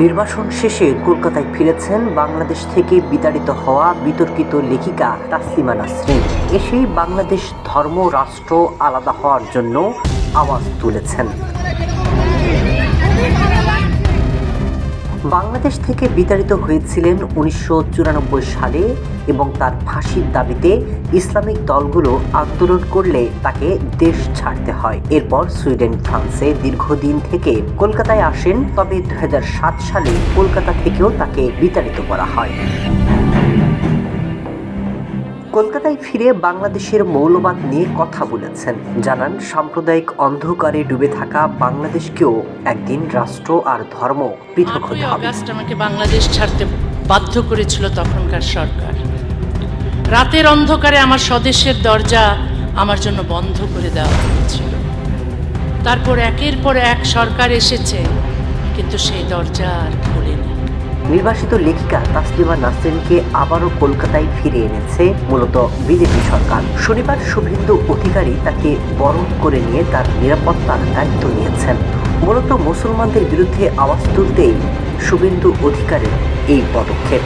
নির্বাসন শেষে কলকাতায় ফিরেছেন বাংলাদেশ থেকে বিতাড়িত হওয়া বিতর্কিত লেখিকা তাসলিমা নাসরিন। এসেই বাংলাদেশ ধর্ম রাষ্ট্র আলাদা হওয়ার জন্য আওয়াজ তুলেছেন। বাংলাদেশ থেকে বিতাড়িত হয়েছিলেন 1994 সালে এবং তার ফাঁসির দাবিতে ইসলামিক দলগুলো আন্দোলন করলে তাকে দেশ ছাড়তে হয়। এরপর সুইডেন, ফ্রান্সে দীর্ঘদিন থেকে কলকাতায় আসেন, তবে 2007 সালে কলকাতা থেকেও তাকে বিতাড়িত করা হয়। কলকাতায় ফিরে বাংলাদেশের মৌলবাদ নিয়ে কথা বলেছেন। জানান, সাম্প্রদায়িক অন্ধকারে ডুবে থাকা বাংলাদেশকেও একদিন রাষ্ট্র আর ধর্ম পৃথক হতে হবে। আমাকে বাংলাদেশ ছাড়তে বাধ্য করেছিল তখনকার সরকার। রাতের অন্ধকারে আমার স্বদেশের দরজা আমার জন্য বন্ধ করে দেওয়া হয়েছিল। তারপর একের পর এক সরকার এসেছে, কিন্তু সেই দরজা আর খোলেনি। নির্বাসিত লেখিকা তাসলিমা নাসরিনকে আবারও কলকাতায় ফিরে এনেছে মূলত বিজেপি সরকার। শনিবার শুভেন্দু অধিকারী তাকে বরণ করে নিয়ে তার নিরাপত্তার দায়িত্ব নিয়েছেন। মূলত মুসলমানদের বিরুদ্ধে আওয়াজ তুলতেই শুভেন্দু অধিকারীর এই পদক্ষেপ।